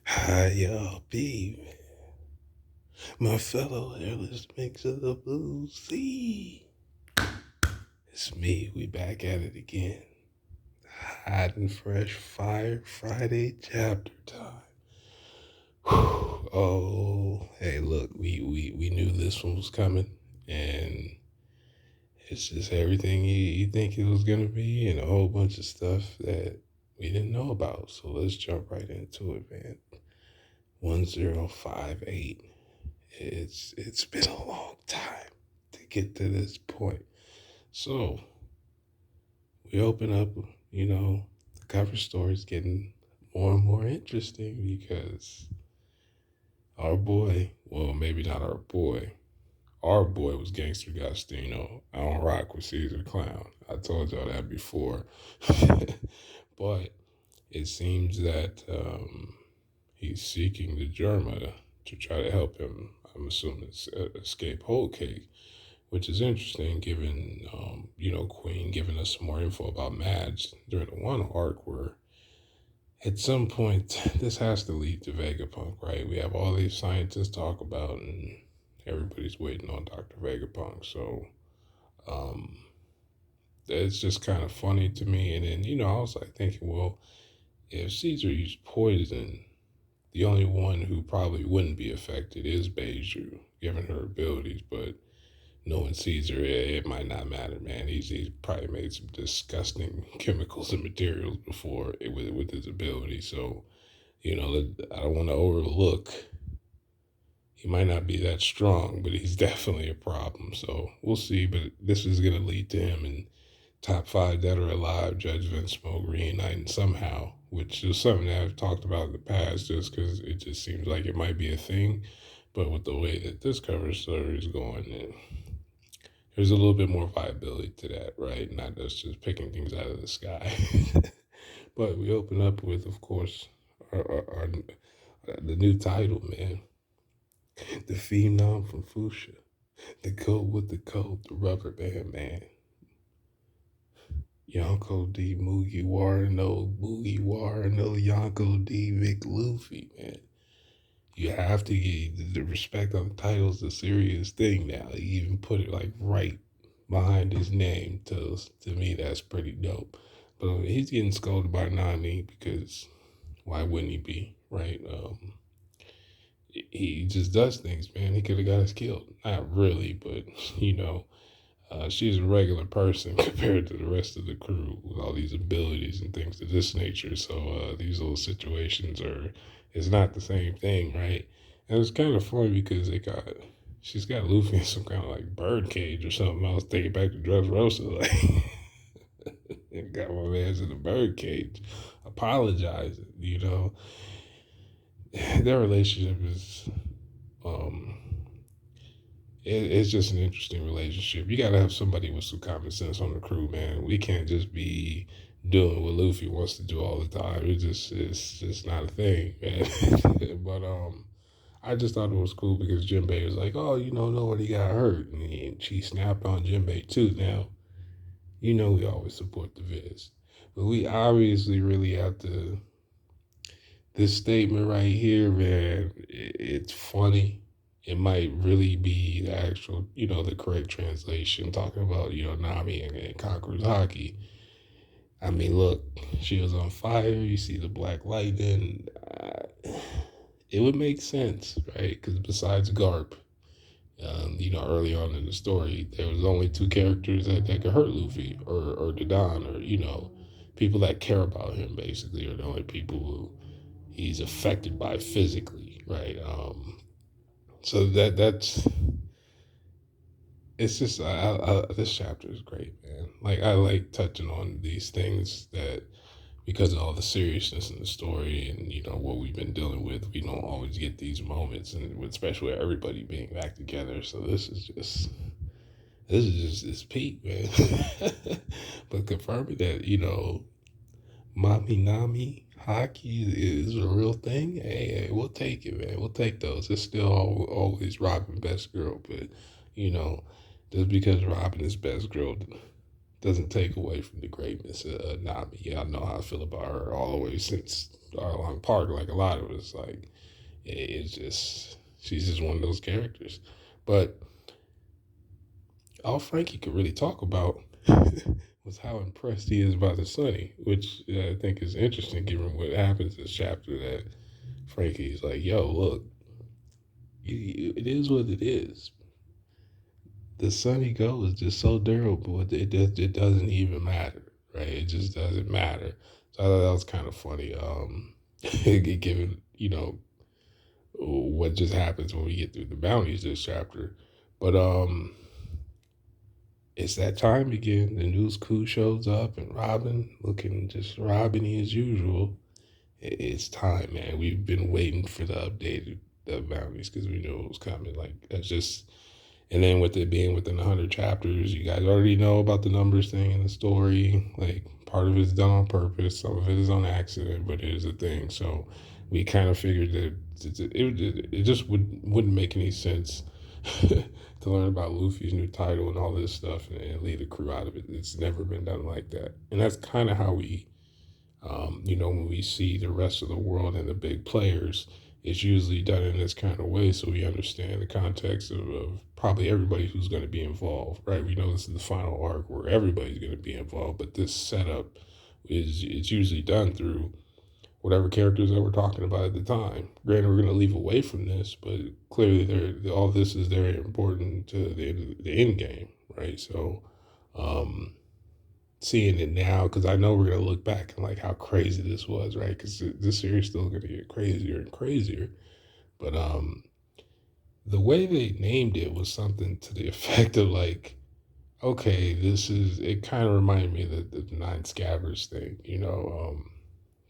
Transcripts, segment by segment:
Hi, y'all be my fellow hairless mix of the blue sea. It's me, we back at it again. Hot and fresh fire Friday chapter time. Whew. Oh, hey, look, we knew this one was coming, and it's just everything you think it was gonna be, and a whole bunch of stuff that we didn't know about. So let's jump right into it, man. 1058. It's been a long time to get to this point. So we open up, the cover story is getting more and more interesting because our boy, well, maybe not our boy was Gangster Gastino. I don't rock with Caesar Clown. I told y'all that before. But it seems that he's seeking the Germa to try to help him, I'm assuming, escape whole cake, which is interesting given, Queen giving us some more info about Mads during the one arc where at some point this has to lead to Vegapunk, right? We have all these scientists talk about and everybody's waiting on Dr. Vegapunk. So um, it's just kind of funny to me. And then, I was like thinking, well, if Caesar used poison, the only one who probably wouldn't be affected is Beiju, given her abilities, but knowing Caesar, it might not matter, man. He's probably made some disgusting chemicals and materials before with his ability. So, I don't want to overlook. He might not be that strong, but he's definitely a problem. So we'll see. But this is going to lead to him in top five dead or alive, Judge Vince Smoke reuniting somehow, which is something that I've talked about in the past just because it just seems like it might be a thing. But with the way that this cover story is going, there's a little bit more viability to that, right? Not just picking things out of the sky. But we open up with, of course, the new title, man. The Phenom from Fuchsia. The goat with the coat, the rubber band, man. Yonko D. Mugiwara, no Mugiwara, no Yonko D. Vic Luffy, man. You have to get the respect on the title is a serious thing now. You even put it like right behind his name. To me, that's pretty dope. But he's getting scolded by Nani because why wouldn't he be, right? He just does things, man. He could have got us killed. Not really, but she's a regular person compared to the rest of the crew with all these abilities and things of this nature. So these little situations it's not the same thing, right? And it's kind of funny because she's got Luffy in some kind of like bird cage or something. I was thinking back to Dressrosa, like and got my man's in the bird cage, apologizing. Their relationship is um it's just an interesting relationship. You got to have somebody with some common sense on the crew, man. We can't just be doing what Luffy wants to do all the time. It's just not a thing, man. But I just thought it was cool because Jinbei was like, oh, nobody got hurt, and she snapped on Jinbei too. Now, we always support the Viz, but we obviously really have to. This statement right here, man, it's funny. It might really be the actual, the correct translation, talking about, Nami and Conqueror's Hockey. I mean, look, she was on fire. You see the black lightning. It would make sense, right? Because besides Garp, early on in the story, there was only two characters that could hurt Luffy or Dadon or, people that care about him, basically, are the only people who he's affected by physically, right? So that's it's just this chapter is great, man. Like I like touching on these things that because of all the seriousness in the story and what we've been dealing with, we don't always get these moments, and especially with everybody being back together. So this is just this peak, man. But confirming that Mami Nami hockey is a real thing. Hey, we'll take it, man. We'll take those. It's still always Robin best girl, but you know, just because Robin is best girl doesn't take away from the greatness of Nami. Yeah, I know how I feel about her all the way since Starling Park, like a lot of us. Like it's just she's just one of those characters. But all Frankie could really talk about was how impressed he is by the Sonny, which I think is interesting given what happens in this chapter. That Frankie's like, "Yo, look, it is what it is. The Sonny Go is just so durable. It doesn't even matter, right? It just doesn't matter." So I thought that was kind of funny. Given what just happens when we get through the bounties this chapter, but it's that time again. The news crew shows up and Robin looking just Robin as usual. It's time, man. We've been waiting for the updated the bounties because we knew it was coming. Like that's just, and then with it being within 100 chapters, you guys already know about the numbers thing in the story. Like part of it's done on purpose, some of it is on accident, but it is a thing. So we kind of figured that it just wouldn't make any sense to learn about Luffy's new title and all this stuff and leave the crew out of it. It's never been done like that, and that's kind of how we when we see the rest of the world and the big players, it's usually done in this kind of way so we understand the context of probably everybody who's going to be involved, right? We know this is the final arc where everybody's going to be involved, but this setup it's usually done through whatever characters that we're talking about at the time. Granted, we're going to leave away from this, but clearly all this is very important to the end game, right? So, seeing it now because I know we're gonna look back and like how crazy this was, right? Because this series is still gonna get crazier and crazier. But the way they named it was something to the effect of like, okay, this is. It kind of reminded me of the Nine Scabbards thing,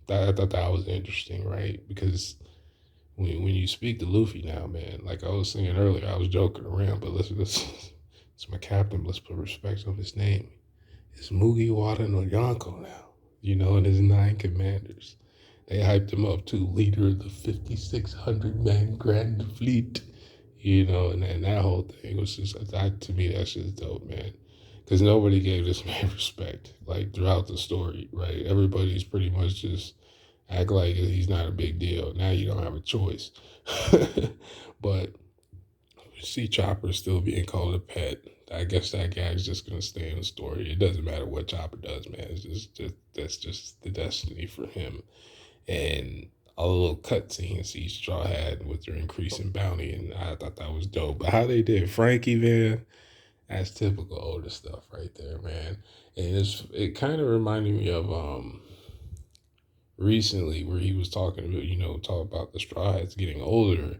I thought that was interesting, right? Because when you speak to Luffy now, man, like I was saying earlier, I was joking around, but listen, this it's my captain. Let's put respect on his name. It's Mugiwara no Yonko now, and his 9 commanders. They hyped him up to leader of the 5,600 man Grand Fleet, and that whole thing was just, to me, that's just dope, man. Because nobody gave this man respect, like throughout the story, right? Everybody's pretty much just act like he's not a big deal. Now you don't have a choice. But see Chopper still being called a pet. I guess that guy's just gonna stay in the story. It doesn't matter what Chopper does, man. It's just that's just the destiny for him. And all the little cutscenes each Straw had with their increasing bounty, and I thought that was dope. But how they did Frankie, man, that's typical older stuff right there, man. And it kind of reminded me of recently where he was talking about, talk about the Straw Hats getting older.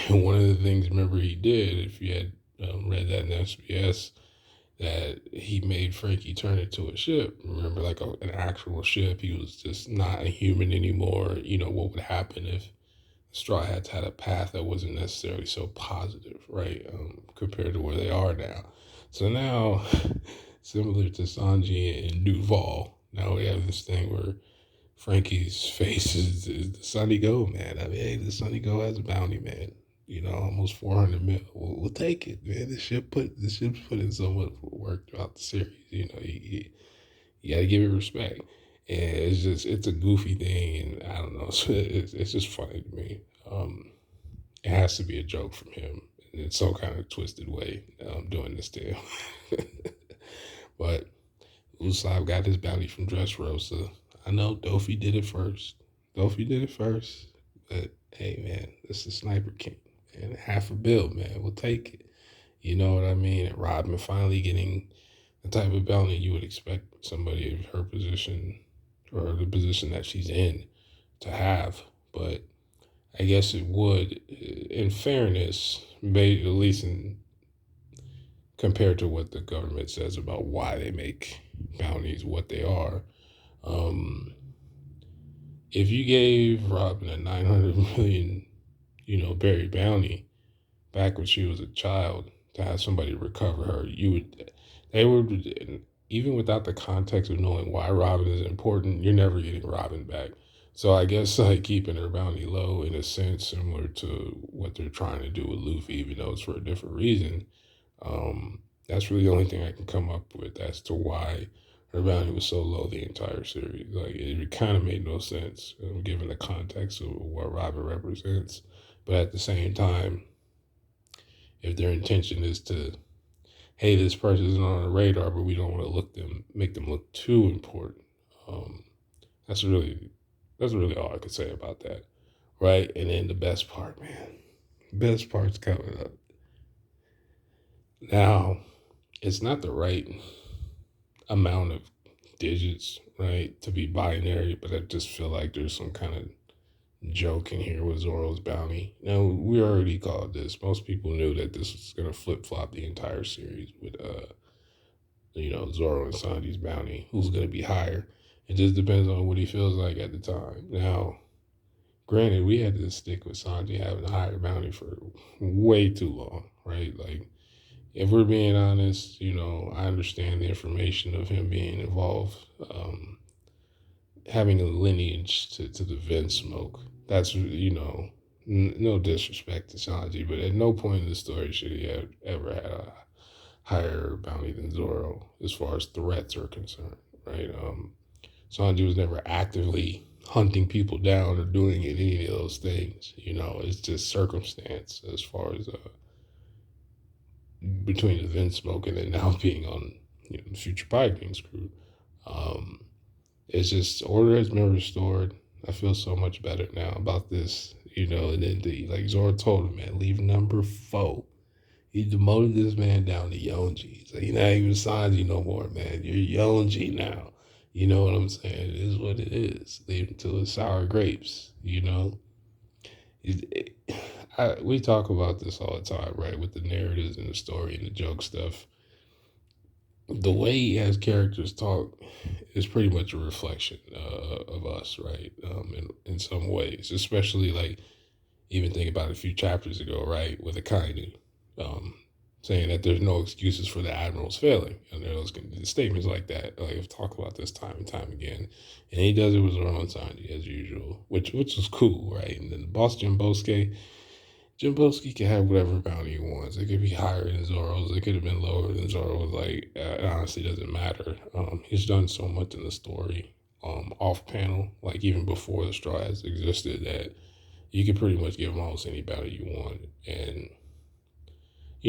And one of the things, remember, he did, if you had read that in SBS, that he made Frankie turn into a ship. Remember, like an actual ship. He was just not a human anymore. What would happen if Straw Hats had a path that wasn't necessarily so positive, right? Compared to where they are now. So now, similar to Sanji and Duval, now we have this thing where Frankie's face is the Sunny Go, man. I mean, hey, the Sunny Go has a bounty, man. Almost 400 mil. We'll take it, man. The ship's put in so much work throughout the series. You got to give it respect. And it's a goofy thing, and I don't know. It's just funny to me. It has to be a joke from him in some kind of twisted way, doing this to him. But Usopp got his bounty from Dressrosa. I know Dofi did it first. But hey, man, this is Sniper King. And $500 million, man, we'll take it. You know what I mean? And Robin finally getting the type of bounty you would expect somebody of her position or the position that she's in to have. But I guess it would, in fairness, at least compared to what the government says about why they make bounties what they are. If you gave Robin a 900 million, berry bounty back when she was a child to have somebody recover her, they would, even without the context of knowing why Robin is important, you're never getting Robin back. So I guess like keeping her bounty low in a sense, similar to what they're trying to do with Luffy, even though it's for a different reason. That's really the only thing I can come up with as to why her bounty was so low the entire series. Like it kind of made no sense given the context of what Robin represents. But at the same time, if their intention is to, hey, this person isn't on the radar, but we don't want to make them look too important. Um, that's really all I could say about that, right? And then the best part, man, best part's coming up. Now, it's not the right amount of digits, right, to be binary, but I just feel like there's some kind of joke in here with Zoro's bounty. Now, we already called this. Most people knew that this was going to flip flop the entire series with, Zoro and Sanji's bounty. Who's going to be higher? It just depends on what he feels like at the time. Now, granted, we had to stick with Sanji having a higher bounty for way too long, right? Like, if we're being honest, I understand the information of him being involved, having a lineage to the Vinsmoke. That's, no disrespect to Sanji, but at no point in the story should he have ever had a higher bounty than Zoro as far as threats are concerned, right? Sanji was never actively hunting people down or doing any of those things. It's just circumstance as far as between the Vinsmoke and then now being on the future Pirate King's crew. Um, it's just order has been restored. I feel so much better now about this, and then like Zoro told him, man, leave number 4. He demoted this man down to Yonji. So you're not even Sanji no more, man. You're Yonji now. You know what I'm saying? It is what it is. Leave him to his sour grapes, we talk about this all the time, right? With the narratives and the story and the joke stuff. The way he has characters talk is pretty much a reflection of us, right? In some ways, especially like even think about a few chapters ago, right, with Akainu, saying that there's no excuses for the admiral's failing, and there's statements like that. Like I've talked about this time and time again, and he does it with Zoro and Sanji as usual, which was cool, right? And then the boss Jimboski can have whatever bounty he wants. It could be higher than Zoro's. It could have been lower than Zoro's. Like, it honestly doesn't matter. He's done so much in the story, off panel, like even before the Straw Hats existed, that you could pretty much give him almost any bounty you want. And,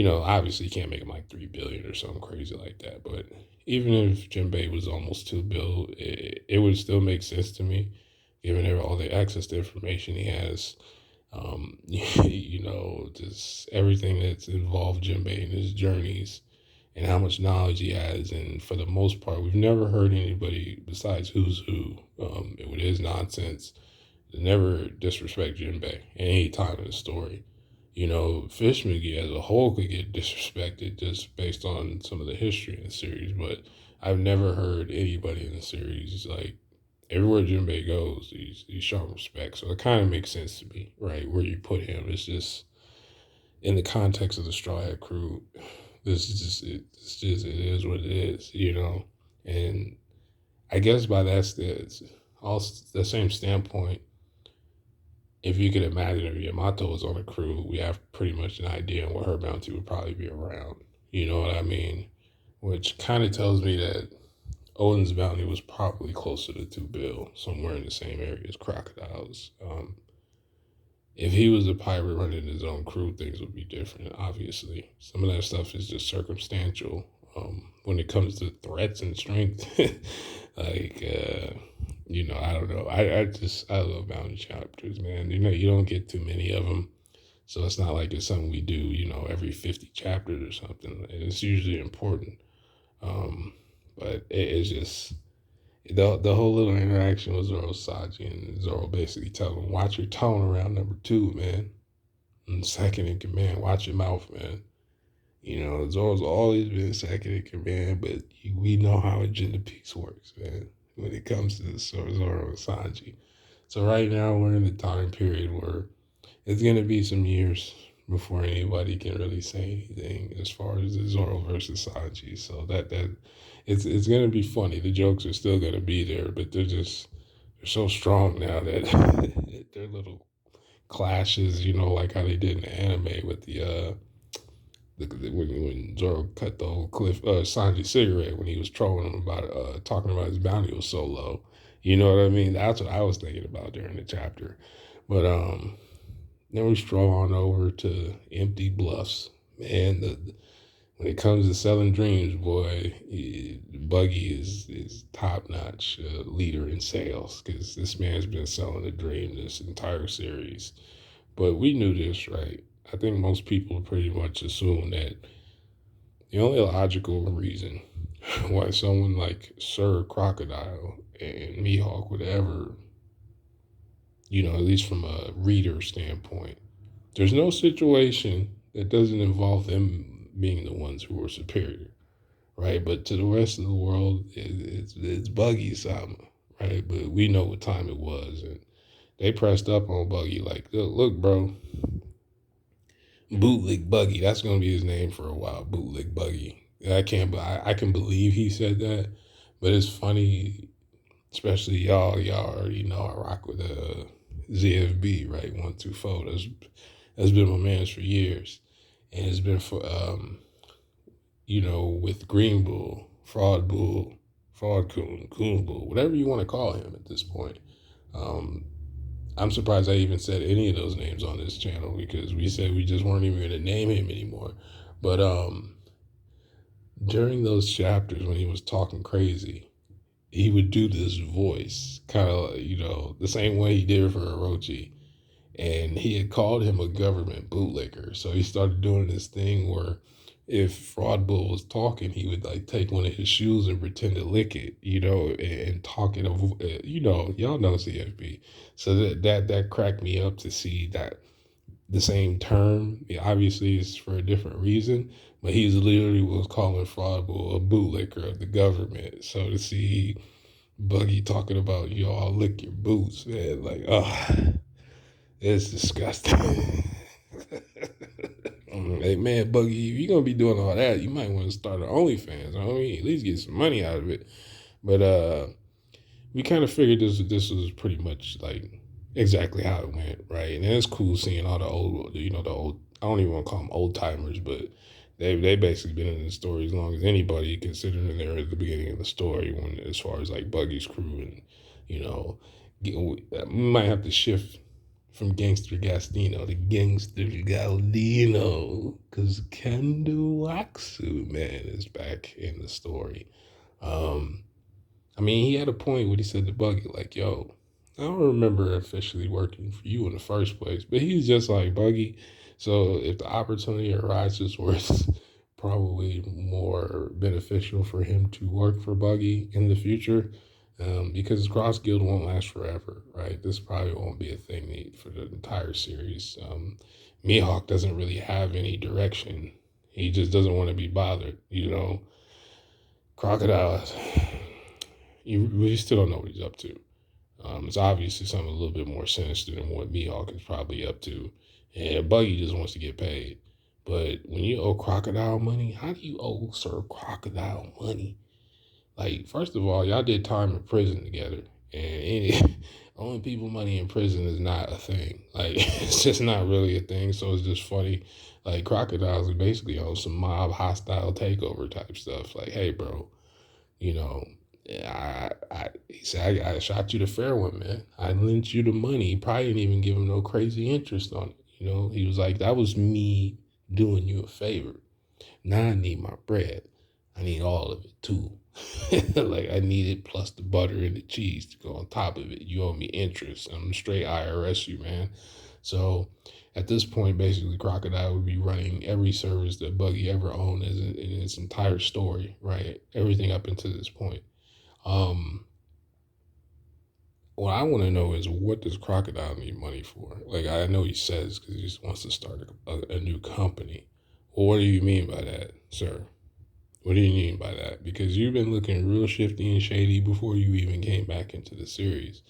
obviously you can't make him like 3 billion or something crazy like that. But even if Jinbei was almost 2 bill, it would still make sense to me, given all the access to information he has. Just everything that's involved Jinbei in his journeys and how much knowledge he has. And for the most part, we've never heard anybody besides Who's Who, with his nonsense, never disrespect Jinbei any time in the story. Fish McGee as a whole could get disrespected just based on some of the history in the series, but I've never heard anybody in the series like everywhere Jinbei goes, he's shown respect. So it kind of makes sense to me, right? Where you put him. It's just in the context of the Straw Hat crew. This is just it is what it is, And I guess by the same standpoint, if you could imagine if Yamato was on a crew, we have pretty much an idea on what her bounty would probably be around. You know what I mean? Which kind of tells me that Oden's bounty was probably closer to 2 bill, somewhere in the same area as Crocodile's. If he was a pirate running his own crew, things would be different, obviously. Some of that stuff is just circumstantial. When it comes to threats and strength, like, I don't know. I love bounty chapters, man. You don't get too many of them. So it's not like it's something we do, every 50 chapters or something. And it's usually important. But it's just the whole little interaction with Zoro Saji and Zoro basically telling him, watch your tone around number 2, man. And second in command, watch your mouth, man. Zoro's always been second in command, but we know how Agenda Peace works, man, when it comes to Zoro and Sanji. So right now we're in the time period where it's going to be some years before anybody can really say anything as far as the Zoro versus Sanji. So that it's gonna be funny. The jokes are still gonna be there, but they're so strong now that they're little clashes. Like how they did in the anime with the when Zoro cut the whole Sanji cigarette when he was trolling him about talking about his bounty was so low. You know what I mean? That's what I was thinking about during the chapter. But then we stroll on over to Empty Bluffs. Man, when it comes to selling dreams, boy, Buggy is top notch leader in sales because this man's been selling a dream this entire series. But we knew this, right? I think most people pretty much assume that the only logical reason why someone like Sir Crocodile and Mihawk would ever, at least from a reader standpoint, there's no situation that doesn't involve them being the ones who are superior, right? But to the rest of the world, it's Buggy Sama, right? But we know what time it was, and they pressed up on Buggy like, look, bro, Bootleg Buggy. That's gonna be his name for a while. Bootleg Buggy. I can believe he said that, but it's funny, especially y'all. Y'all already know I rock with ZFB, right? 124. That's been my man's for years, and it's been for with Green Bull, Fraud Bull, Fraud Coon, Coon Bull, whatever you want to call him at this point. Um, I'm surprised I even said any of those names on this channel because we said we just weren't even going to name him anymore. But during those chapters when he was talking crazy, he would do this voice, kind of, the same way he did for Orochi. And he had called him a government bootlicker. So he started doing this thing where if Fraud Bull was talking, he would like take one of his shoes and pretend to lick it, and talk it over, y'all know CFB. So that cracked me up to see that the same term, obviously it's for a different reason, but he's literally was calling Fraud Bull a bootlicker of the government. So to see Buggy talking about y'all lick your boots, man, like, it's disgusting. Hey man, Buggy, if you're gonna be doing all that, you might want to start an OnlyFans. I mean, at least get some money out of it. But we kind of figured this was pretty much like exactly how it went, right? And it's cool seeing all the old, the old. I don't even want to call them old timers, but they basically been in the story as long as anybody, considering they're at the beginning of the story when as far as like Buggy's crew and we might have to shift from Gangster Gastino to Gangster Galdino because Kendo Waxu, man, is back in the story. I mean, he had a point when he said to Buggy, like, yo, I don't remember officially working for you in the first place, but he's just like Buggy. So if the opportunity arises where it's probably more beneficial for him to work for Buggy in the future, because Cross Guild won't last forever, right? This probably won't be a thing for the entire series. Mihawk doesn't really have any direction. He just doesn't want to be bothered, Crocodile, we still don't know what he's up to. It's obviously something a little bit more sinister than what Mihawk is probably up to. And Buggy just wants to get paid. But when you owe Crocodile money, how do you owe Sir Crocodile money? Like, first of all, y'all did time in prison together. And owing people money in prison is not a thing. Like, it's just not really a thing. So it's just funny. Like, Crocodiles is basically on some mob hostile takeover type stuff. Like, hey, bro, you know, he said, I shot you the fair one, man. I lent you the money. He probably didn't even give him no crazy interest on it. He was like, that was me doing you a favor. Now I need my bread. I need all of it too. Like I need it plus the butter and the cheese to go on top of it. You owe me interest. I'm straight IRS you, man. So at this point, basically, Crocodile would be running every service that Buggy ever owned in its entire story, right? Everything up until this point. What I want to know is what does Crocodile need money for? Like I know he says because he just wants to start a new company. Well, what do you mean by that, sir? What do you mean by that? Because you've been looking real shifty and shady before you even came back into the series.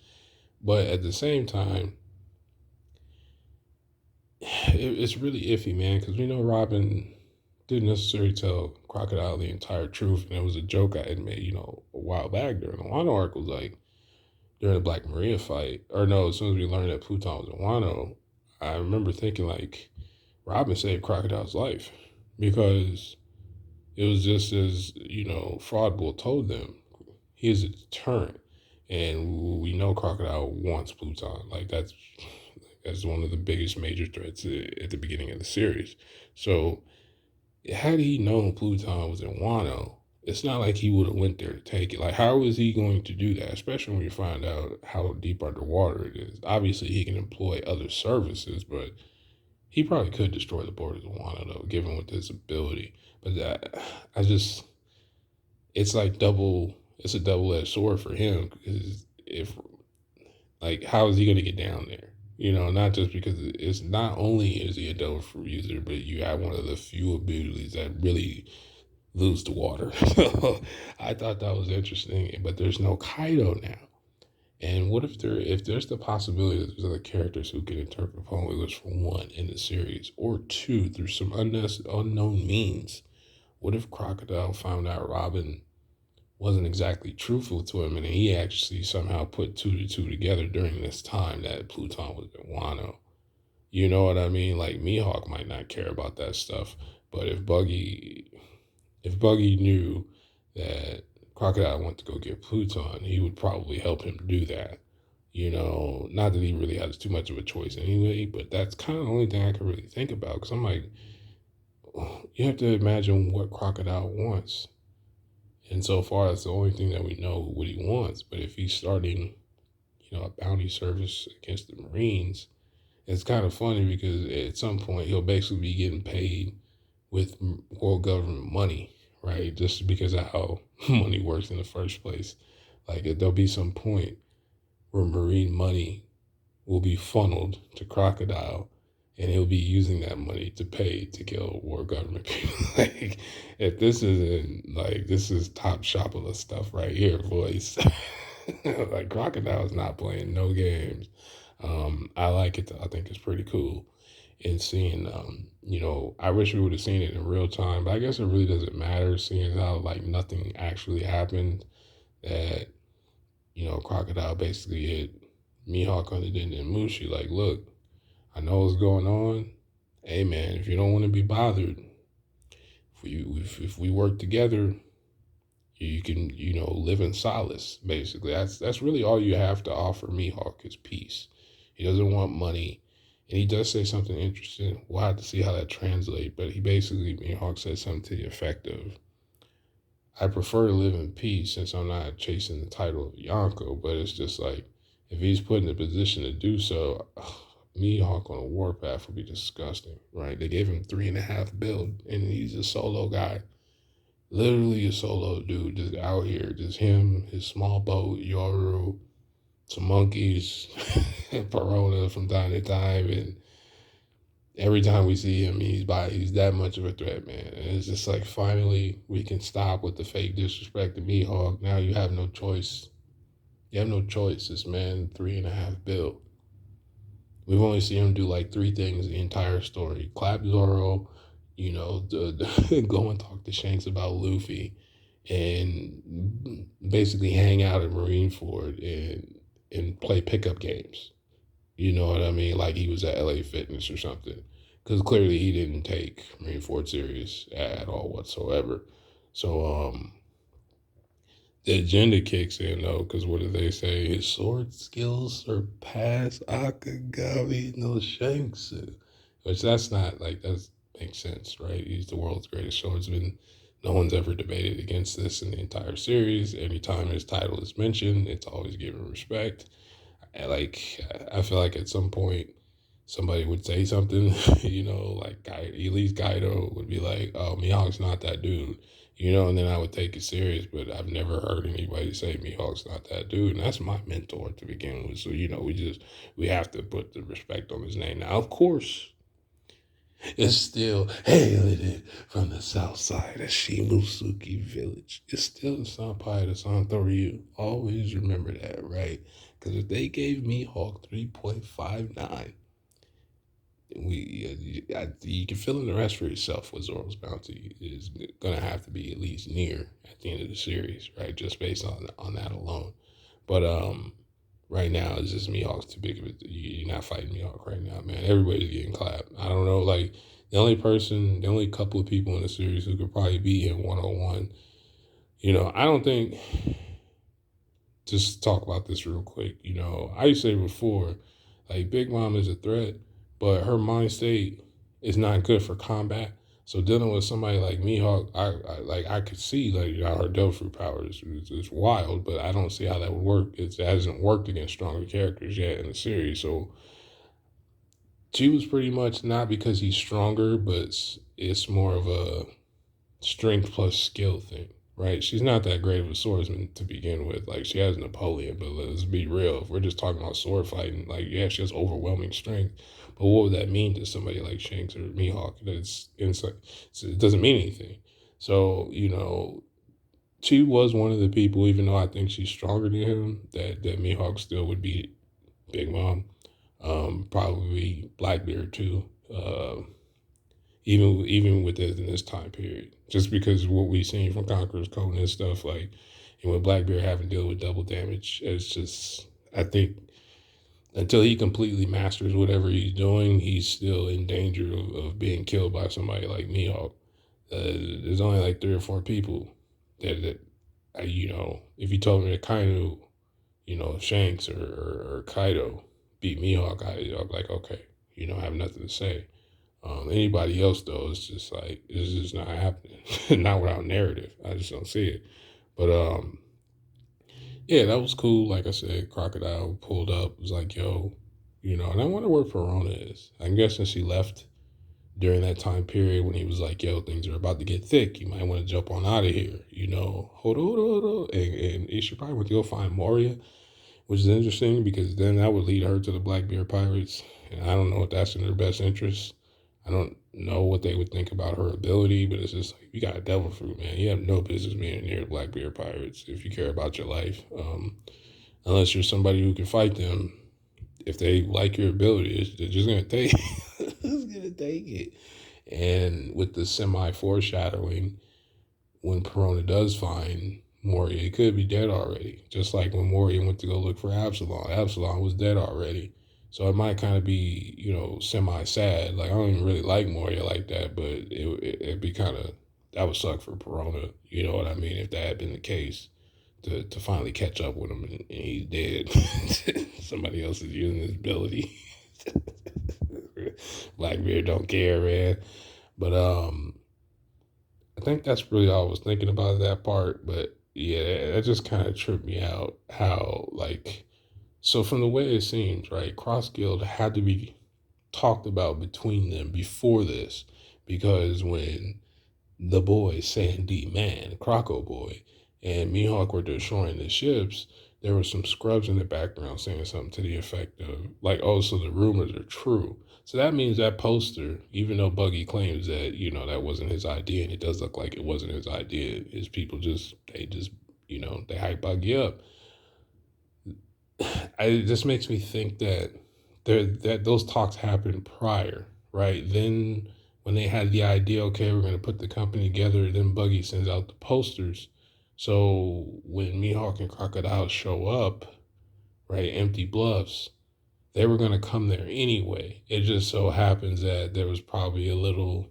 But at the same time, it's really iffy, man, because we know Robin didn't necessarily tell Crocodile the entire truth. And it was a joke I had made, a while back during the Wano arc was like, during the Black Maria fight, or no, as soon as we learned that Pluton was in Wano, I remember thinking like, Robin saved Crocodile's life. because it was just as, Fraudbull told them, he is a deterrent. And we know Crocodile wants Pluton. Like, that's one of the biggest major threats at the beginning of the series. So had he known Pluton was in Wano, it's not like he would have went there to take it. Like, how is he going to do that? Especially when you find out how deep underwater it is. Obviously, he can employ other services, but he probably could destroy the borders of Wano, though, given with his ability. But I just, it's like it's a double-edged sword for him. Because if, like, how is he going to get down there? Not just because it's not only is he a devil fruit user, but you have one of the few abilities that really lose the water. So I thought that was interesting. But there's no Kaido now. And what if there's the possibility that there's other characters who can interpret Poneglyphs, for one, in the series, or two, through some unknown means? What if Crocodile found out Robin wasn't exactly truthful to him, and he actually somehow put two to two together during this time that Pluton was in Wano? You know what I mean? Like, Mihawk might not care about that stuff, but if Buggy knew that Crocodile went to go get Pluton, he would probably help him do that. Not that he really has too much of a choice anyway, but that's kind of the only thing I can really think about. Because I'm like, you have to imagine what Crocodile wants. And so far, that's the only thing that we know what he wants. But if he's starting, a bounty service against the Marines, it's kind of funny because at some point he'll basically be getting paid with world government money, right? Just because of how money works in the first place. Like, there'll be some point where Marine money will be funneled to Crocodile, and he'll be using that money to pay to kill war government people. Like, if this is top shopper stuff right here, boys. Like, Crocodile is not playing no games. I like it. I think it's pretty cool. And seeing, I wish we would have seen it in real time, but I guess it really doesn't matter, seeing how like nothing actually happened. That Crocodile basically hit Mihawk on the Mushi, like, look, I know what's going on. Hey man, if you don't want to be bothered, if we work together, you can live in solace. Basically, that's really all you have to offer Mihawk is peace. He doesn't want money, and he does say something interesting. We'll have to see how that translates. But Mihawk said something to the effect of, I prefer to live in peace since I'm not chasing the title of Yonko, but it's just like, if he's put in a position to do so, Mihawk on a warpath would be disgusting, right? They gave him 3.5 build, and he's a solo guy. Literally a solo dude, just out here, just him, his small boat, Yoru, some monkeys, Perona from time to time, and every time we see him, he's that much of a threat, man. And it's just like, finally we can stop with the fake disrespect to Mihawk. Now you have no choice. You have no choice. This man 3.5 build. We've only seen him do like 3 things the entire story: clap Zoro, go and talk to Shanks about Luffy, and basically hang out at Marineford and play pickup games. You know what I mean? Like he was at LA Fitness or something. Because clearly he didn't take Marineford serious at all whatsoever. So the agenda kicks in though, because what do they say? His sword skills surpass Akagami no Shanks. Which that's not like, that makes sense, right? He's the world's greatest swordsman. No one's ever debated against this in the entire series. Anytime his title is mentioned, it's always given respect. I feel like at some point somebody would say something, like at least Kaido would be like, "Oh, Mihawk's not that dude," and then I would take it serious. But I've never heard anybody say Mihawk's not that dude, and that's my mentor to begin with. So we have to put the respect on his name. Now, of course, it's still hailing from the south side of Shimosuke Village. It's still the Senpai of the Santoryu. Always remember that, right? Because if they gave Mihawk 3.59, you can fill in the rest for yourself. What Zoro's bounty is gonna have to be at least near at the end of the series, right? Just based on that alone. But right now it's just Mihawk's too big of a. You're not fighting Mihawk right now, man. Everybody's getting clapped. I don't know, like the only couple of people in the series who could probably beat him 1-on-1. I don't think. Just talk about this real quick. I used to say before, like Big Mom is a threat, but her mind state is not good for combat. So dealing with somebody like Mihawk, I could see like her devil fruit power is wild, but I don't see how that would work. It hasn't worked against stronger characters yet in the series. So she was pretty much not because he's stronger, but it's more of a strength plus skill thing, right? She's not that great of a swordsman to begin with. Like she has Napoleon, but let's be real. If we're just talking about sword fighting, like yeah, she has overwhelming strength, but what would that mean to somebody like Shanks or Mihawk? That's inside. So it doesn't mean anything. So she was one of the people, even though I think she's stronger than him, that Mihawk still would beat Big Mom. Probably Blackbeard too. Even within this time period, just because of what we've seen from Conqueror's Code and stuff like, and with Blackbeard having to deal with double damage, it's just I think until he completely masters whatever he's doing, he's still in danger of being killed by somebody like Mihawk. There's only like 3 or 4 people that if you told me that Kainu, Shanks or Kaido beat Mihawk, I'm like, okay, I have nothing to say. Anybody else though, it's just like it's just not happening. Not without narrative. I just don't see it. But yeah, that was cool. Like I said, Crocodile pulled up, was like, yo, and I wonder where Perona is. I'm guessing she left during that time period when he was like, yo, things are about to get thick. You might want to jump on out of here. Hold on. And she probably went to go find Moria, which is interesting because then that would lead her to the Blackbeard Pirates. And I don't know if that's in her best interest. I don't know what they would think about her ability, but it's just like, you got a devil fruit, man. You have no business being near the Blackbeard Pirates if you care about your life. Unless you're somebody who can fight them. If they like your ability, they're just going to take it. Just going to take it. And with the semi foreshadowing, when Perona does find Moria, he could be dead already. Just like when Moria went to go look for Absalom. Absalom was dead already. So it might kind of be, semi sad. Like I don't even really like Moria like that, but it'd be kind of that would suck for Perona. You know what I mean? If that had been the case, to finally catch up with him and he's dead. Somebody else is using his ability. Blackbeard don't care, man. But I think that's really all I was thinking about that part. But yeah, that just kind of tripped me out. How like so from the way it seems, right? Cross Guild had to be talked about between them before this, because when the boy Sandy Man, Croco Boy, and Mihawk were destroying the ships, there were some scrubs in the background saying something to the effect of like, "Oh, so the rumors are true." So that means that poster, even though Buggy claims that that wasn't his idea, and it does look like it wasn't his idea, his people just they hype Buggy up. It just makes me think that those talks happened prior, right? Then when they had the idea, okay, we're going to put the company together, then Buggy sends out the posters. So when Mihawk and Crocodile show up, right, Empty Bluffs, they were going to come there anyway. It just so happens that there was probably a little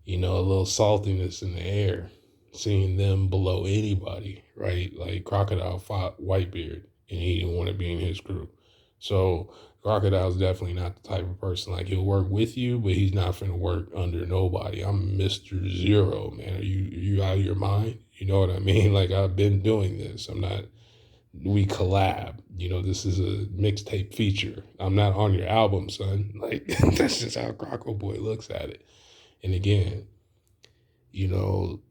saltiness in the air, seeing them below anybody, right? Like Crocodile fought Whitebeard, and he didn't want to be in his group. So Crocodile's definitely not the type of person like he'll work with you, but he's not going to work under nobody. I'm Mr. Zero, man. Are you out of your mind? You know what I mean? Like I've been doing this. I'm not. We collab. This is a mixtape feature. I'm not on your album, son. Like that's just how Croco Boy looks at it. And again, you know,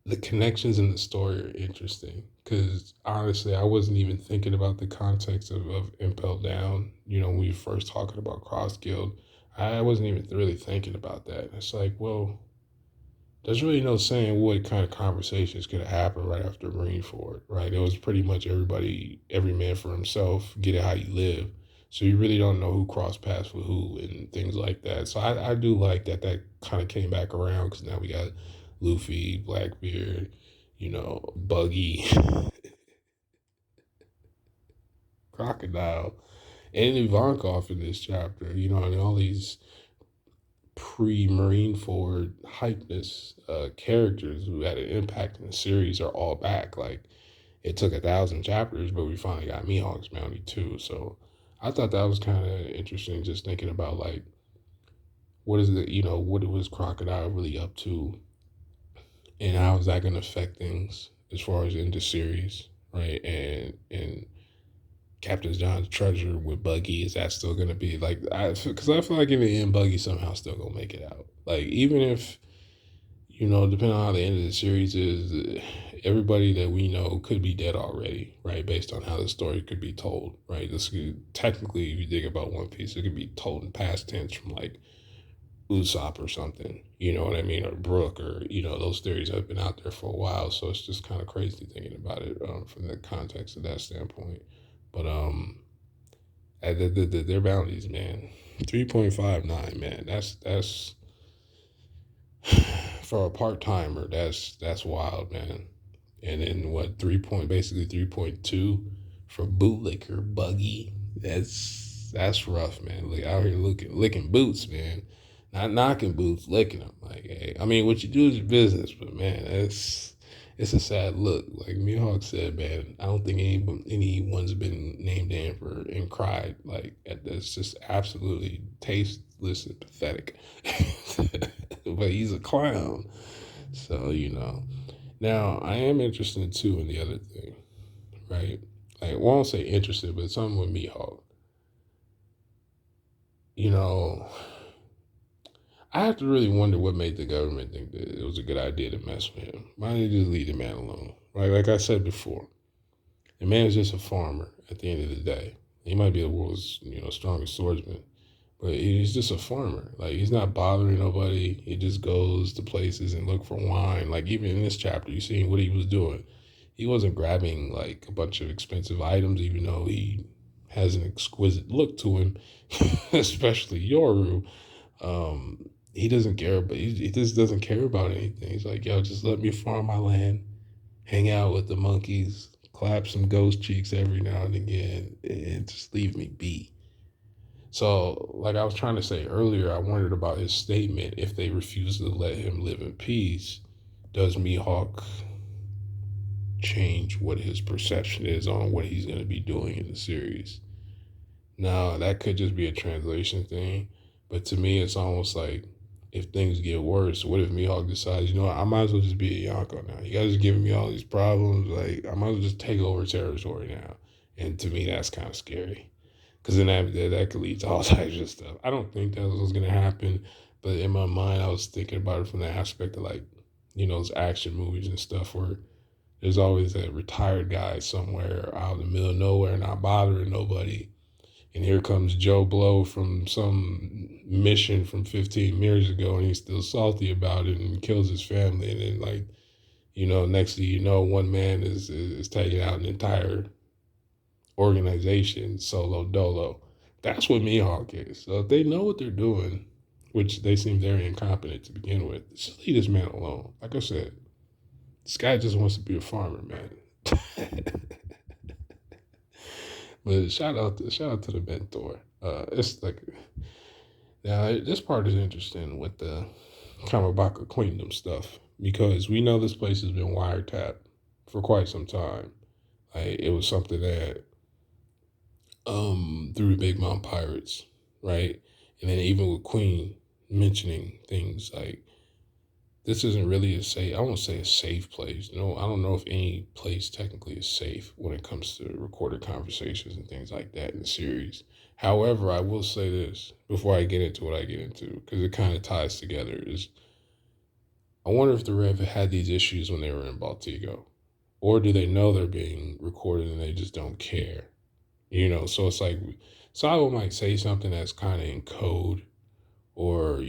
the connections in the story are interesting because honestly, I wasn't even thinking about the context of Impel Down. When we first talking about Cross Guild, I wasn't even really thinking about that. It's like, well, there's really no saying what kind of conversations could have happened right after Marineford, right? It was pretty much every man for himself, get it how you live. So you really don't know who crossed paths with who and things like that. So I do like that kind of came back around because now we got Luffy, Blackbeard, Buggy, Crocodile and Ivankov in this chapter, and all these pre-Marine Forward hypeness characters who had an impact in the series are all back. Like, it took 1,000 chapters, but we finally got Mihawk's bounty too. So I thought that was kind of interesting, just thinking about like what is the what was Crocodile really up to, and how is that going to affect things as far as in the series, right? And Captain John's treasure with Buggy, is that still going to be like? Because I feel like in the end, Buggy somehow still gonna make it out. Like, even if depending on how the end of the series is, everybody that we know could be dead already, right? Based on how the story could be told, right? This could, technically, if you think about One Piece, it could be told in past tense from like Usopp or something, you know what I mean, or Brook, or those theories have been out there for a while. So it's just kind of crazy thinking about it from the context of that standpoint. But their bounties, man, 3.59, man, that's for a part timer, that's wild, man. And then what, basically 3.2 for bootlicker Buggy. That's rough, man. Like, out here licking boots, man. Not knocking boots, licking them. Like, hey, I mean, what you do is your business, but man, it's a sad look. Like Mihawk said, man, I don't think anyone's been named the emperor and cried. Like, that's just absolutely tasteless and pathetic. But he's a clown, so Now I am interested too in the other thing, right? Like, I won't say interested, but something with Mihawk. You know, I have to really wonder what made the government think that it was a good idea to mess with him. Why didn't they just leave the man alone? Right? Like I said before, the man is just a farmer at the end of the day. He might be the world's, strongest swordsman, but he's just a farmer. Like, he's not bothering nobody. He just goes to places and look for wine. Like, even in this chapter, you see what he was doing. He wasn't grabbing like a bunch of expensive items, even though he has an exquisite look to him, especially Yoru. He doesn't care, but he just doesn't care about anything. He's like, yo, just let me farm my land, hang out with the monkeys, clap some ghost cheeks every now and again, and just leave me be. So, like I was trying to say earlier, I wondered about his statement. If they refuse to let him live in peace, does Mihawk change what his perception is on what he's going to be doing in the series? Now, that could just be a translation thing, but to me, it's almost like, if things get worse, what if Mihawk decides, I might as well just be a Yonko now. You guys are giving me all these problems. Like, I might as well just take over territory now. And to me, that's kind of scary. Because then that could lead to all types of stuff. I don't think that was going to happen. But in my mind, I was thinking about it from the aspect of, like, those action movies and stuff where there's always a retired guy somewhere out in the middle of nowhere, not bothering nobody. And here comes Joe Blow from some mission from 15 years ago, and he's still salty about it and kills his family. And then, like, next thing you know, one man is taking out an entire organization solo dolo. That's what Mihawk is. So if they know what they're doing, which they seem very incompetent to begin with, just leave this man alone. Like I said, this guy just wants to be a farmer, man. But shout out to the mentor. It's like, now this part is interesting with the Kamabaka Queendom stuff, because we know this place has been wiretapped for quite some time. Like, it was something that through Big Mom Pirates, right? And then even with Queen mentioning things like, this isn't really I won't say a safe place. I don't know if any place technically is safe when it comes to recorded conversations and things like that in the series. However, I will say this before I get into what I get into, because it kind of ties together, is I wonder if the Rev had these issues when they were in Baltigo, or do they know they're being recorded and they just don't care? So it's like, Sabo might say something that's kind of in code, or,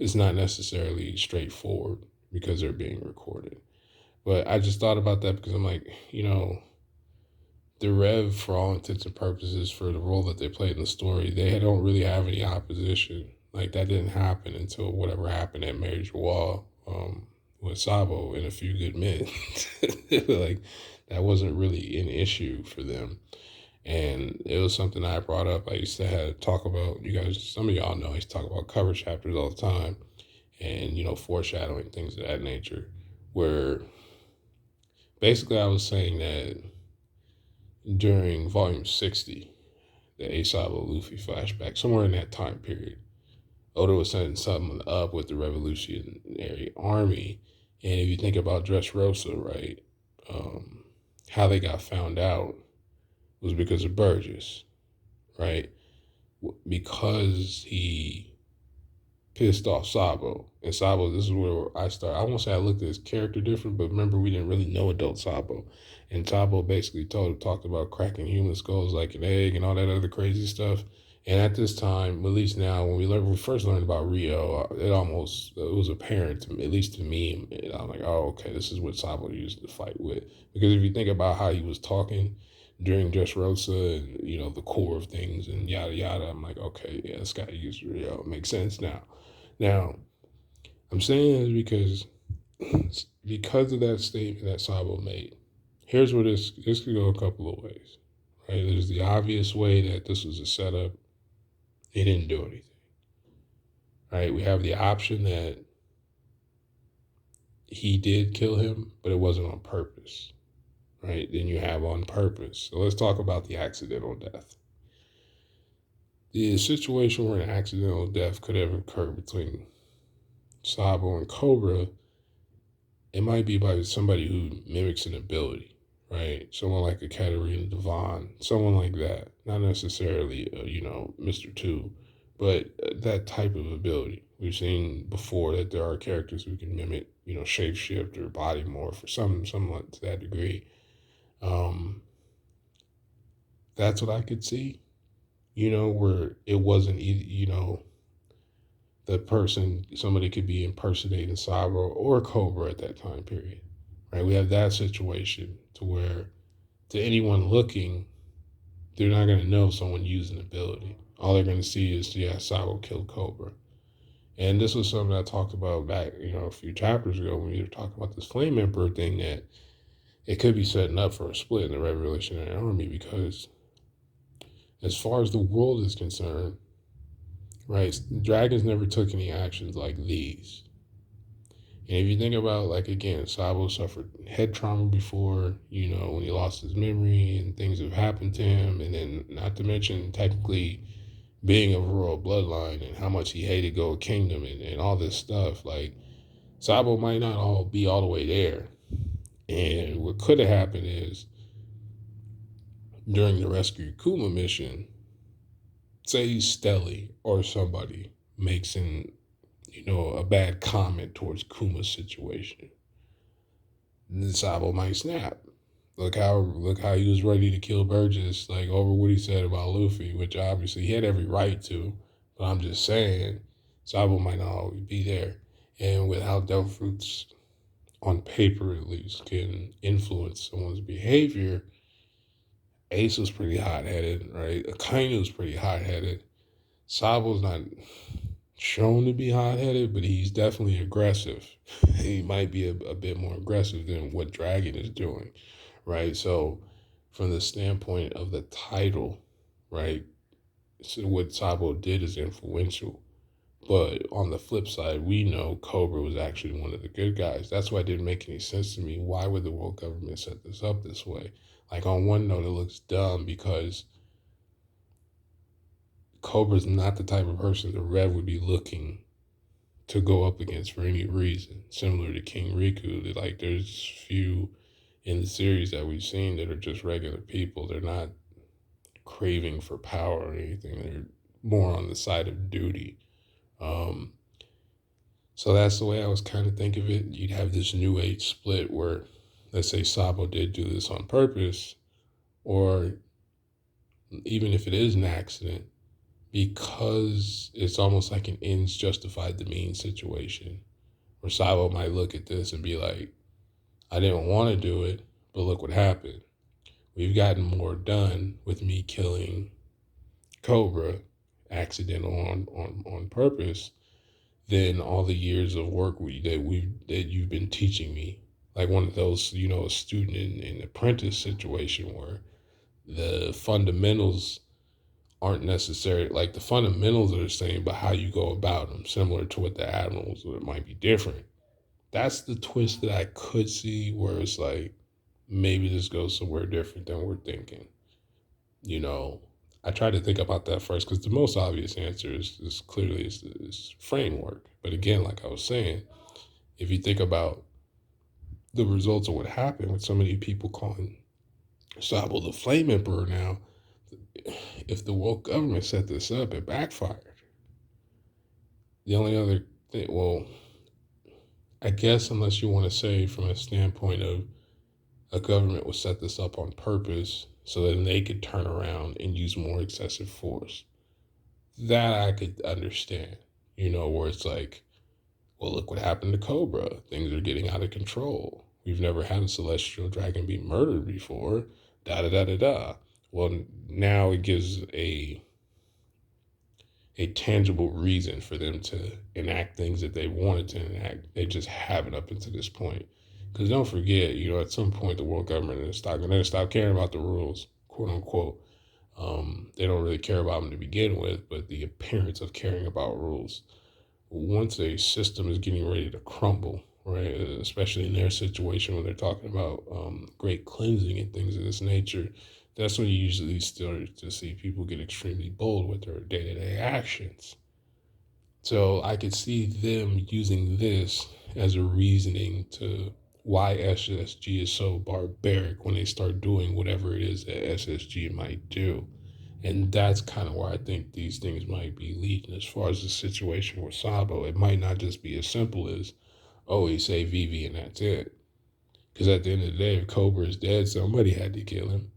it's not necessarily straightforward because they're being recorded. But I just thought about that because I'm like, the Rev, for all intents and purposes, for the role that they played in the story, they don't really have any opposition. Like, that didn't happen until whatever happened at Major Wall with Sabo and a few good men. Like, that wasn't really an issue for them. And it was something I brought up. I used to have talk about, you guys, some of y'all know I used to talk about cover chapters all the time and, foreshadowing, things of that nature, where basically I was saying that during volume 60, the A Sabo Luffy flashback, somewhere in that time period, Oda was setting something up with the Revolutionary Army. And if you think about Dressrosa, right, how they got found out was because of Burgess, right? Because he pissed off Sabo. And Sabo, this is where I start. I won't say I looked at his character different, but remember, we didn't really know adult Sabo. And Sabo basically talked about cracking human skulls like an egg and all that other crazy stuff. And at this time, at least now, when we first learned about Rio, it was apparent to me, at least to me. And I'm like, oh, okay, this is what Sabo used to fight with. Because if you think about how he was talking during Dressrosa and the core of things and yada yada, I'm like, okay, yeah, this guy used Rio. It makes sense now. Now, I'm saying this because of that statement that Sabo made. Here's where this could go a couple of ways. Right? There's the obvious way that this was a setup. He didn't do anything. Right? We have the option that he did kill him, but it wasn't on purpose. Right? Then you have on purpose. So let's talk about the accidental death. The situation where an accidental death could have occurred between Sabo and Cobra, it might be by somebody who mimics an ability, right? Someone like a Katarina Devon, someone like that. Not necessarily, Mr. Two, but that type of ability. We've seen before that there are characters who can mimic, shapeshift or body morph or something to that degree. That's what I could see, where it wasn't, the person, somebody could be impersonating Sabo or Cobra at that time period, right? We have that situation to where, to anyone looking, they're not going to know someone used an ability. All they're going to see is, yeah, Sabo killed Cobra. And this was something I talked about back, a few chapters ago when we were talking about this Flame Emperor thing, that it could be setting up for a split in the Revolutionary Army because, as far as the world is concerned, right, dragons never took any actions like these. And if you think about, like, again, Sabo suffered head trauma before, when he lost his memory and things have happened to him. And then, not to mention, technically being of royal bloodline and how much he hated Gold Kingdom and all this stuff. Like, Sabo might not all be all the way there. And what could have happened is, during the Rescue Kuma mission, say Stelly or somebody makes a bad comment towards Kuma's situation, then Sabo might snap. Look how he was ready to kill Burgess, like, over what he said about Luffy, which obviously he had every right to. But I'm just saying, Sabo might not always be there. And with how Devil Fruits, on paper at least, can influence someone's behavior, Ace was pretty hot headed, right? Akainu was pretty hot headed. Sabo's not shown to be hot headed, but he's definitely aggressive. He might be a bit more aggressive than what Dragon is doing, right? So, from the standpoint of the title, right, so what Sabo did is influential. But on the flip side, we know Cobra was actually one of the good guys. That's why it didn't make any sense to me. Why would the world government set this up this way? Like, on one note, it looks dumb because Cobra's not the type of person the Rev would be looking to go up against for any reason. Similar to King Riku, like, there's few in the series that we've seen that are just regular people. They're not craving for power or anything. They're more on the side of duty. So that's the way I was kind of thinking of it. You'd have this new age split where, let's say Sabo did do this on purpose, or even if it is an accident, because it's almost like an ends justified the means situation, where Sabo might look at this and be like, I didn't want to do it, but look what happened. We've gotten more done with me killing Cobra, accidental on purpose, than all the years of work that you've been teaching me. Like one of those, a student and apprentice situation where the fundamentals aren't necessary. Like the fundamentals are the same, but how you go about them, similar to what the admirals, or it might be different. That's the twist that I could see where it's like maybe this goes somewhere different than we're thinking. You know, I tried to think about that first because the most obvious answer is clearly is framework. But again, like I was saying, if you think about the results of what happened with so many people calling Sabo the Flame Emperor now, if the woke government set this up, it backfired. The only other thing, well, I guess unless you want to say from a standpoint of a government would set this up on purpose so that they could turn around and use more excessive force. That I could understand, where it's like, well, look what happened to Cobra. Things are getting out of control. We've never had a celestial dragon be murdered before. Da da da da da. Well, now it gives a tangible reason for them to enact things that they wanted to enact. They just haven't up until this point. Because don't forget, at some point the world government is going to stop caring about the rules, quote unquote. They don't really care about them to begin with, but the appearance of caring about rules. Once a system is getting ready to crumble, right, especially in their situation when they're talking about great cleansing and things of this nature, that's when you usually start to see people get extremely bold with their day-to-day actions. So I could see them using this as a reasoning to why SSG is so barbaric when they start doing whatever it is that SSG might do. And that's kind of where I think these things might be leading as far as the situation with Sabo. It might not just be as simple as, oh, he saved Vivi and that's it. Because at the end of the day, if Cobra is dead, somebody had to kill him.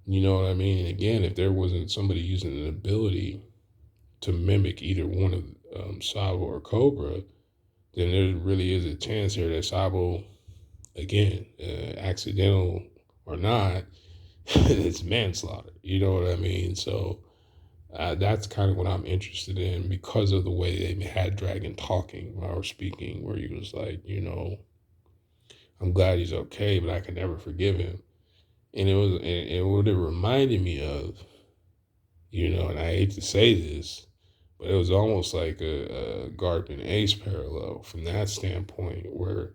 You know what I mean? And again, if there wasn't somebody using an ability to mimic either one of Sabo or Cobra, then there really is a chance here that Sabo, again, accidental or not, it's manslaughter. You know what I mean? So that's kind of what I'm interested in because of the way they had Dragon talking or speaking, where he was like, I'm glad he's okay, but I can never forgive him. And what it reminded me of, and I hate to say this, but it was almost like a Garp and Ace parallel from that standpoint, where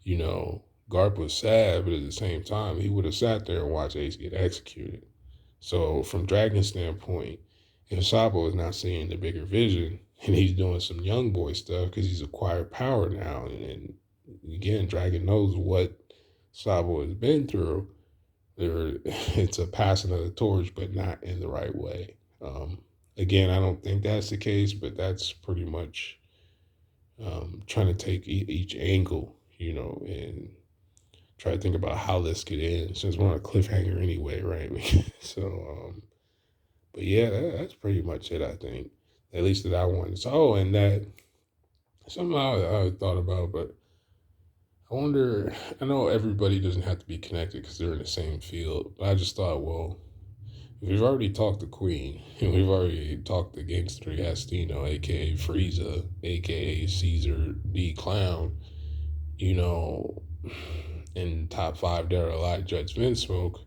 Garp was sad, but at the same time, he would have sat there and watched Ace get executed. So, from Dragon's standpoint, if Sabo is not seeing the bigger vision and he's doing some young boy stuff because he's acquired power now, and again, Dragon knows what Sabo has been through. It's a passing of the torch, but not in the right way. Again, I don't think that's the case, but that's pretty much trying to take each angle, and try to think about how this could end since we're on a cliffhanger anyway, right? So, but yeah, that's pretty much it, I think. At least that I wanted. So, and that something I thought about, but I wonder, I know everybody doesn't have to be connected because they're in the same field, but I just thought, well, if we've already talked to Queen, and we've already talked to Gangster Gastino, aka Frieza, aka Caesar D. Clown, you know, in top five dead or alive Judge Vinsmoke,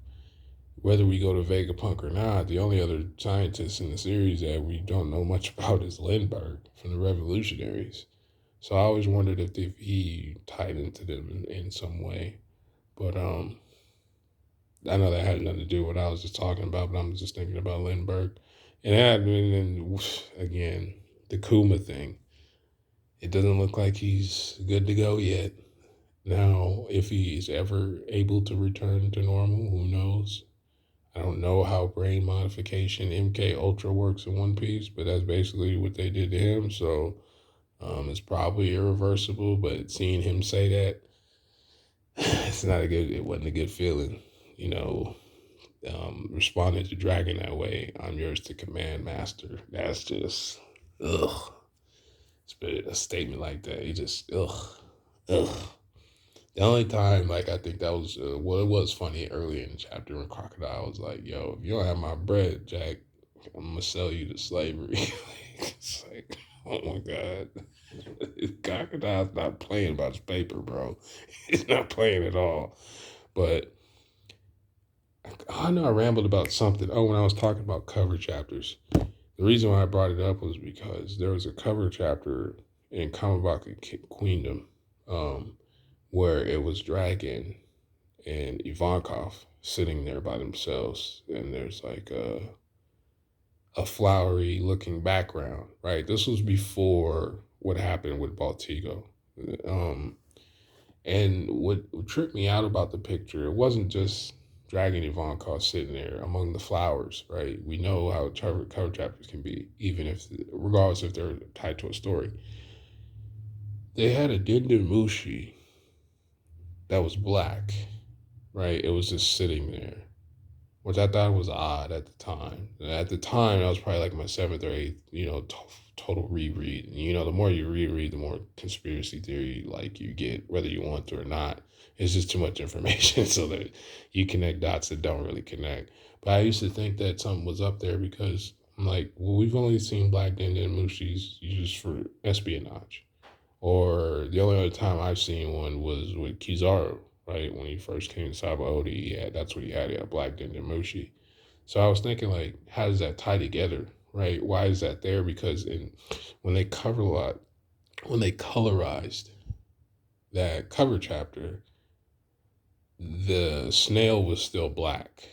whether we go to Vegapunk or not, the only other scientist in the series that we don't know much about is Lindbergh from the Revolutionaries. So I always wondered if he tied into them in some way. But I know that had nothing to do with what I was just talking about, but I'm just thinking about Lindbergh. And then again, the Kuma thing. It doesn't look like he's good to go yet. Now, if he's ever able to return to normal, who knows? I don't know how brain modification MK Ultra works in One Piece, but that's basically what they did to him. So it's probably irreversible. But seeing him say that, it wasn't a good feeling. Responding to Dragon that way, I'm yours to command, master. That's just, ugh. It's a statement like that. He just, ugh, ugh. The only time, like, I think that was, it was funny early in the chapter when Crocodile was like, yo, if you don't have my bread, Jack, I'm going to sell you to slavery. It's like, oh my God. Crocodile's not playing about his paper, bro. He's not playing at all. But I know I rambled about something. Oh, when I was talking about cover chapters. The reason why I brought it up was because there was a cover chapter in Kamabaka Queendom, um, where it was Dragon and Ivankov sitting there by themselves, and there's like a flowery looking background, right? This was before what happened with Baltigo. Um, and what tripped me out about the picture, it wasn't just Dragon Ivankov sitting there among the flowers, right? We know how cover chapters can be, even if, regardless if they're tied to a story. They had a Denden Mushi that was black, right? It was just sitting there, which I thought was odd at the time. At the time, I was probably like my seventh or eighth, total reread. And, the more you reread, the more conspiracy theory like you get, whether you want to or not. It's just too much information, so that you connect dots that don't really connect. But I used to think that something was up there because I'm like, well, we've only seen black Denden Mushis used for espionage. Or the only other time I've seen one was with Kizaru, right? When he first came to Sabaody, that's what he had. He had Black Dendemushi. So I was thinking, like, how does that tie together, right? Why is that there? Because when they cover a lot, when they colorized that cover chapter, the snail was still black.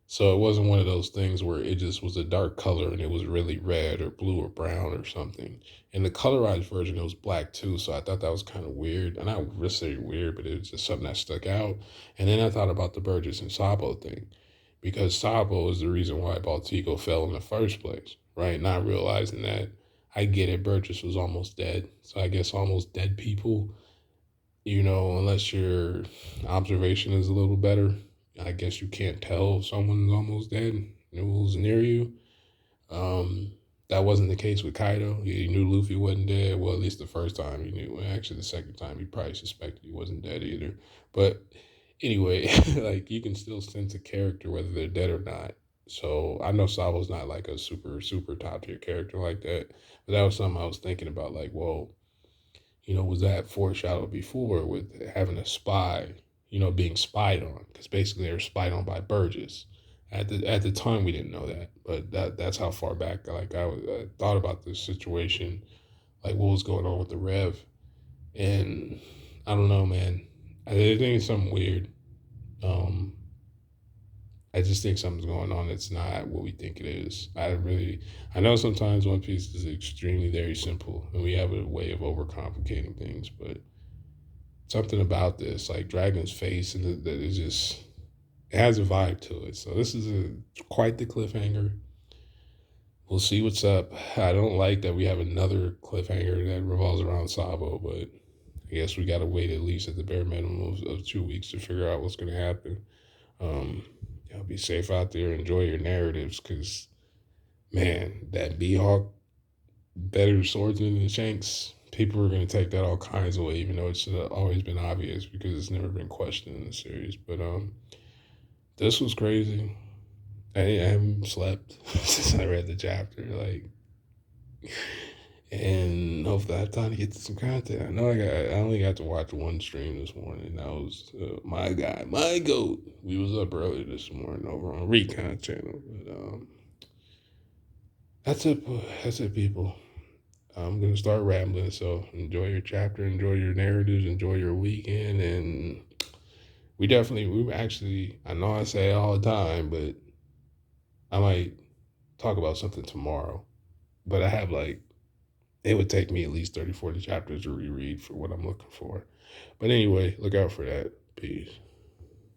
So it wasn't one of those things where it just was a dark color and it was really red or blue or brown or something. In the colorized version, it was black too. So I thought that was kind of weird. And not necessarily weird, but it was just something that stuck out. And then I thought about the Burgess and Sabo thing, because Sabo is the reason why Baltico fell in the first place, right? Not realizing that, I get it, Burgess was almost dead. So I guess almost dead people, unless your observation is a little better, I guess you can't tell if someone's almost dead who's near you. Um, that wasn't the case with Kaido. He knew Luffy wasn't dead. Well, at least the first time he knew. Actually, the second time he probably suspected he wasn't dead either. But anyway, like you can still sense a character whether they're dead or not. So I know Sabo's not like a super super top tier character like that, but that was something I was thinking about. Like, whoa, was that foreshadowed before with having a spy, being spied on? Because basically they were spied on by Burgess. At the time we didn't know that, but that's how far back I thought about this situation, like what was going on with the Rev, and I don't know, man. I think it's something weird. Um, I just think something's going on that's not what we think it is. I know sometimes One Piece is extremely very simple, and we have a way of overcomplicating things, but something about this, like Dragon's face, and that is just, it has a vibe to it. So this is quite the cliffhanger. We'll see what's up. I don't like that we have another cliffhanger that revolves around Sabo, but I guess we got to wait at least at the bare minimum of 2 weeks to figure out what's going to happen. Be safe out there. Enjoy your narratives, because man, that Beehawk better swordsman than Shanks. People are going to take that all kinds of way, even though it's always been obvious because it's never been questioned in the series. But this was crazy. I haven't slept since I read the chapter, and hopefully I have time to get to some content. I only got to watch one stream this morning. That was my guy, my goat. We was up early this morning over on Recon channel. But that's it. That's it, people. I'm gonna start rambling. So enjoy your chapter, enjoy your narratives, enjoy your weekend, and we actually. I know I say it all the time, but I might talk about something tomorrow. But I have it would take me at least 30, 40 chapters to reread for what I'm looking for. But anyway, look out for that. Peace.